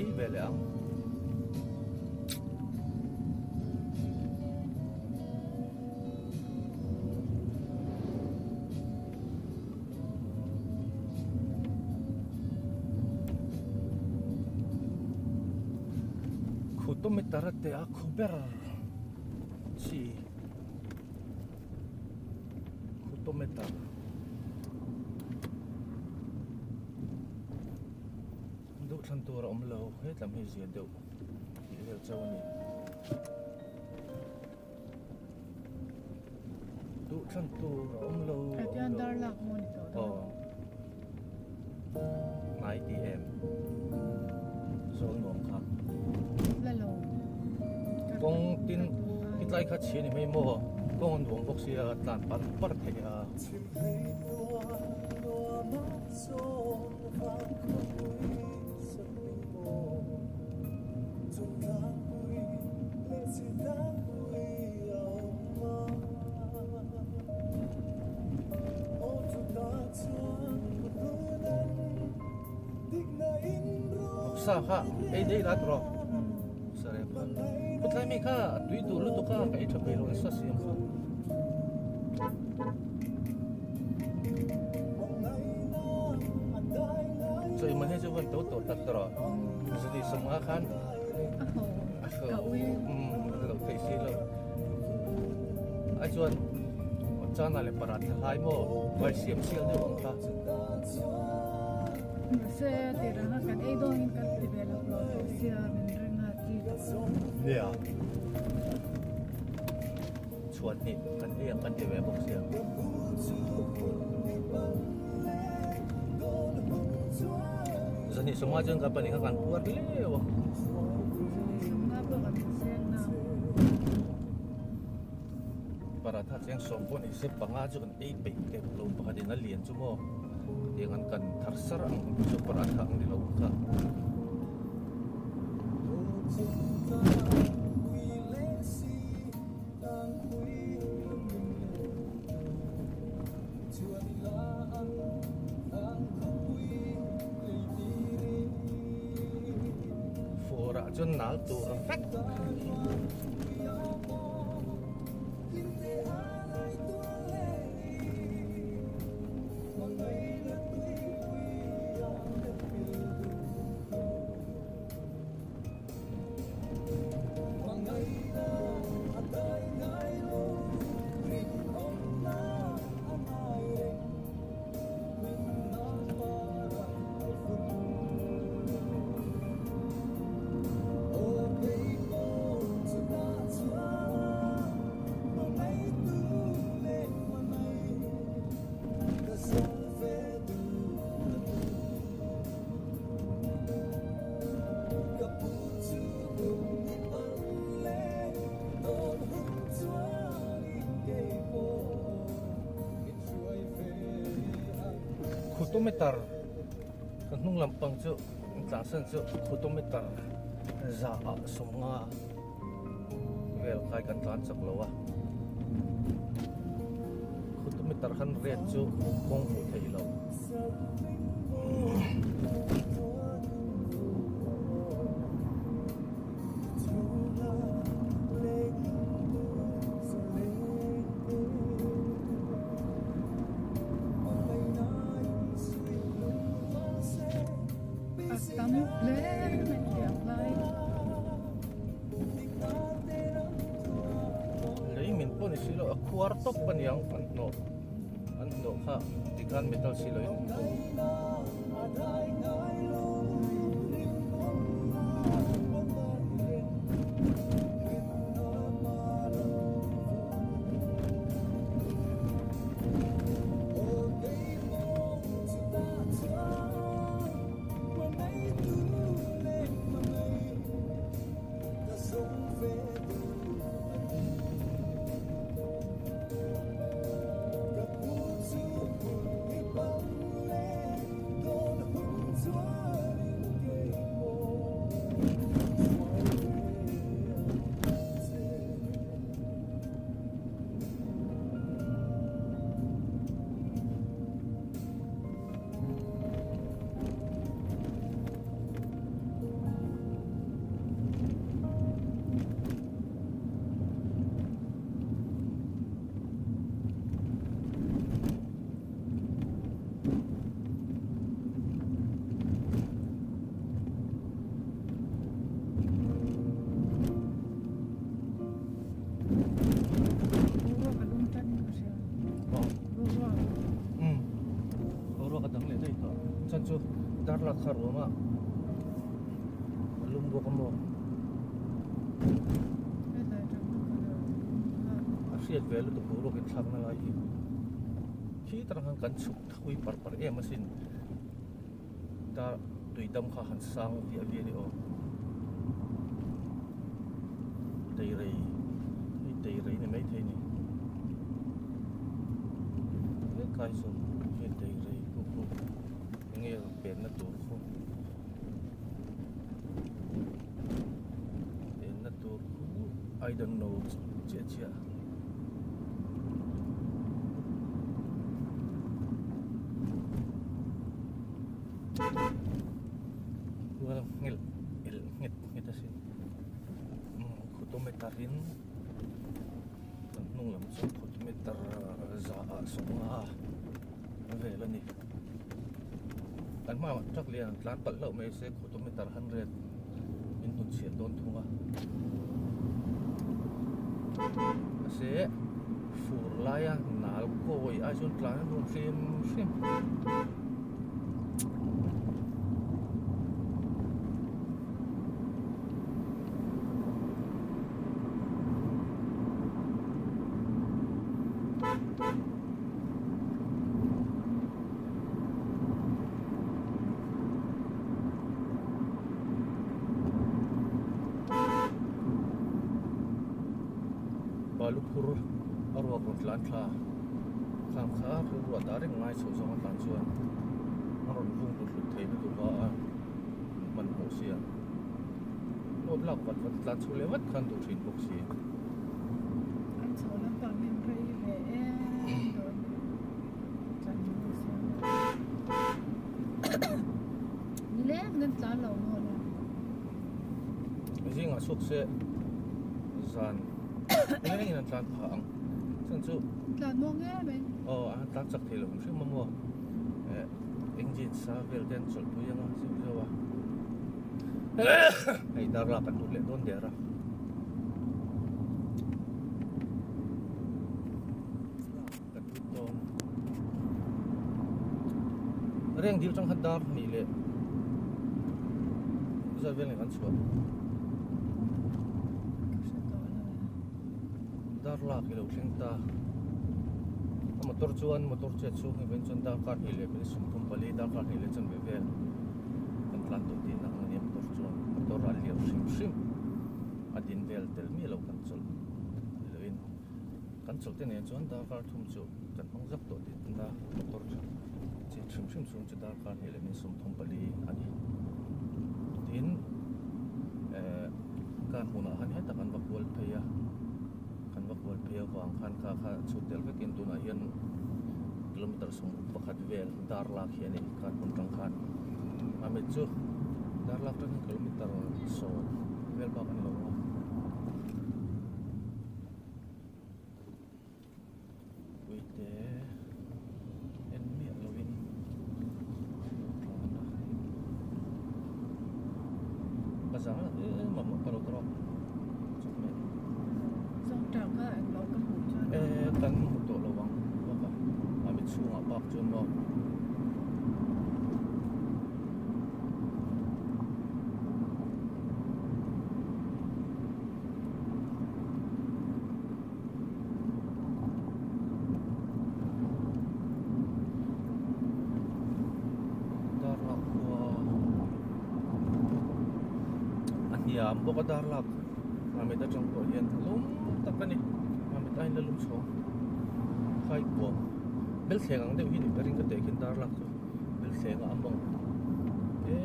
hi về lẽ khu tôm mít tara te a khu ber chi khu tôm mít tara đủ thân tour om lâu hết làm gì gì đủ hiểu châu này đủ thân tour om lâu At yan darlak mo nito. Night DM so ngon khá Lalo. con tin cái tay khát chiến thì mấy mò con uống bốc xì tàn bắn bắt thế à sa ha ấy đây là rồi sa đấy pa bất lại mấy kha tùy tụ lúc kha cái chụp về rồi sa xiêm kha rồi mà hết cho vẫn tốt thật rồi giờ đi sống á khan lâu thấy xí lâu ai chuan cha nào lại parat hai mô vài xiêm xiêm nữa không kha Saya tira na kan ay doon kan develop lo siya min nga ti. Yeah. Chuan ni kan ei kan develop siya. Zani semua jeng kapan ni kan buat lewa. Nga ba kan siya na. Para ta jeng sompon isip pangajo kan ei pe ke lo pa din na lian chumo. Dengan kan tersarang super akhang di lauka. Fora chun nal tu rafek. Photometer kan nung lampang chu tasan chu photometer za a songa vel khai kan tan sak lowa photometer han red chu kong hu thei lo Tamu ler men dia apply. lấy mình pun silo a kwarto pan yang anno ha dikan metal silo yung Oro kadang le dai to chan chu dar la khar ma lum bo ko mo a riat vel to ro ke thak na la hi khi tarang kan chuk thui par em asin ta tui dam kha han sang ti a vi ni o dei rei ni mai thei ni le kai so he dei rei ku nghe pen na tu khu pen na tu khu I don't know chia well ngit asin khutometarin nung lam so khutometar za songa vela ni kan ma chắc liền tlan pal lo me se khutometar 100 in tun sia don thunga se fur laya nal koi a jun tlan nun sim balupur arwa kontlan tha kham kha ruwa dareng ngai so so kan chuan aron vung tu thei tu ba man ho sia no blak wat tlan chu lewat khan tu thin bok si anh số năm tầm mình rây về rồi chẳng như lẽ nên trả lẩu luôn riêng ở suk se zan nghe nhìn tlan phang chân chu là mua nghe mình anh tác chắc thì lùng chứ mà mua engine sa vel den chol tu yang si jawa ai dar la kan le don dera kan to reng diu trong hadar ni le za vel ni kan chua dar la ki lo thleng ta motor chuan motor che chu ngi ben chun da kar hi le be sum thum pali da kar hi le chun be vel kan plan to tin ang ni motor chuan motor al liam sim adin vel tel mi lo kan chul loin kan chul te ne chuan da kar thum chu kan hong zak to tin da motor che sim sum chu da kar hi le min sum thum pali ani tin kan huna han he ta kan bak wal pheya wal pia wang khan kha chutel vekin tuna hian kilometer sung pakhat vel dar lak hian kan pun tang khan ame chu dar lak tan kilometer so vel ba kan lo uite en mi lovin pasang mama kalau terok chẳng có anh lâu cái hủ cho kan to lawang baka amit sunga pak chun mo darlak wa aniam boka darlak amit ta trong ko yen lum takani amit ai la lum so khai bo bel thengang de hin ring ka te kin dar lak bel thenga among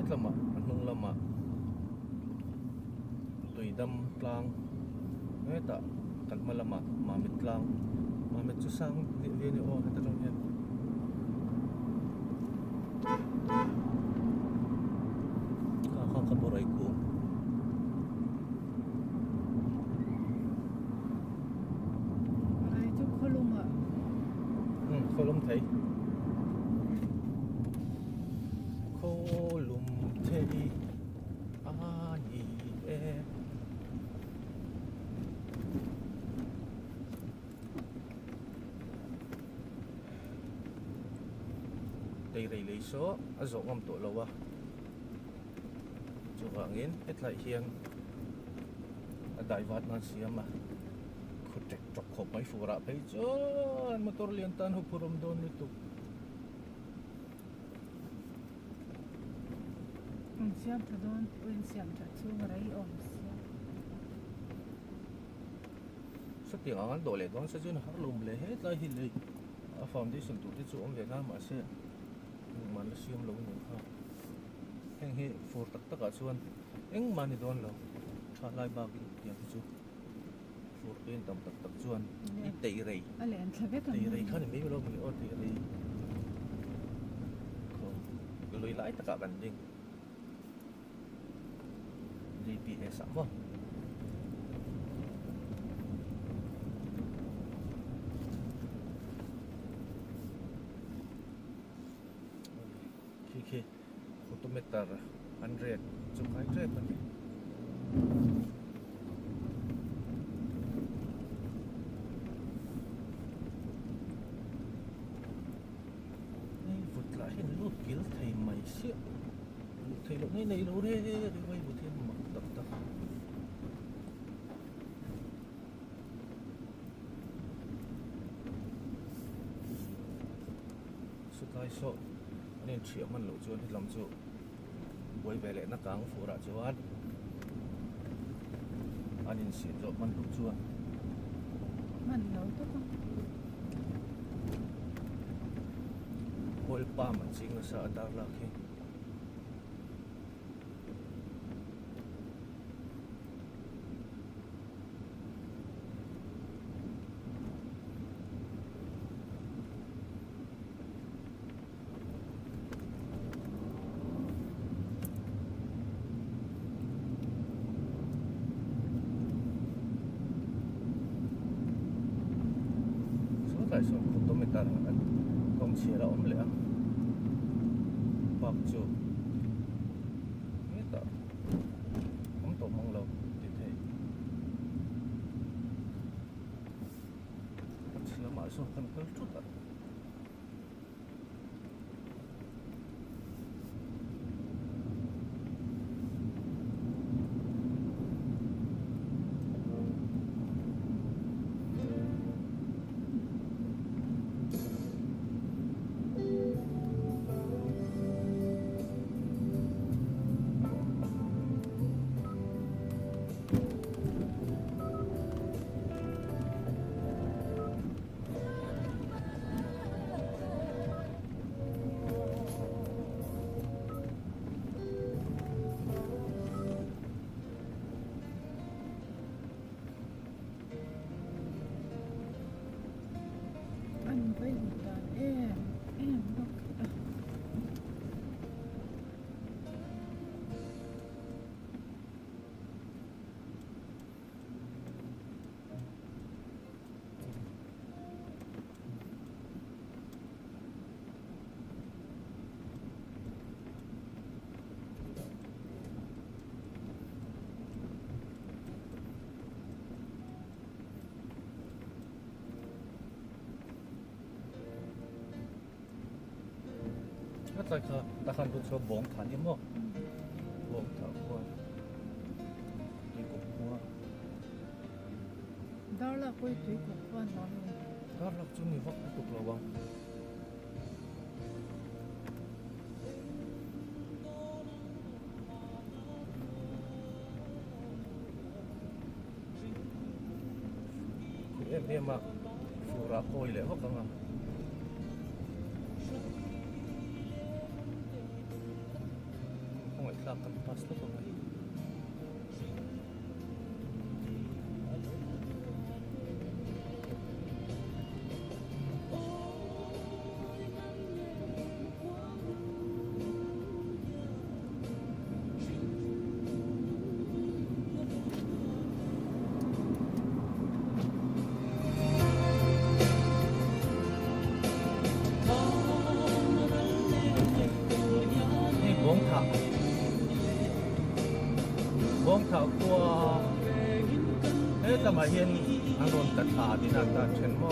lama anung lama tui dam tlang ta kan malama mamit tlang mamit chu sang ni ni o ta trong hen ka borai ku kolum thấy ani tei rei lei so a zo ngam to lowa chu wangin hetlai hian a dai wat nan siama khutek tok khop mai fura phei chon motor lian tan hu purum don ni tu siam ta don wen siam ta chu rai om siam sa ti angan do le don sa jun har lum le hetlai hi le a foundation tu ti chu om ve na ma se man la siam lo ni ha heng he for tak tak a chuan eng mani don lo tha lai ba ki tiang chu for pen tam tak tak chuan i tei rei ale an thabe kan tei rei khan me lo mi o tei rei ko loi lai tak kan ding GPS apa Kiki odometer 100 chục 100 kan ni nei vut la hin lut kil thei mai sia lut thei lo nei lo re vai vut hin mak tak tak sutai so nên chuyện mình lộ chuan thì làm chu quay về lại nó càng phụ ra chuan anh in xịn rồi mình lộ chuan man lo to ko hol pa mình chính là sợ dar la khi tại sao không tôi mới ta không chia là ổn lẽ bác chú biết đó không tổ mong lâu thì thế chia mà số cần cứ chút ạ an vai ta em dok nó tại sao ta không có số bốn thằng đi mua bốn thằng mua đi cục mua dar la koi tui ko pan non đó là chúng mình vóc cục là bông em mà phụ ra coi lẽ hoặc không à không phải là cần pass đó không này bông thảo qua hết là mà hiền anh còn tất cả thì là ta chuyển mò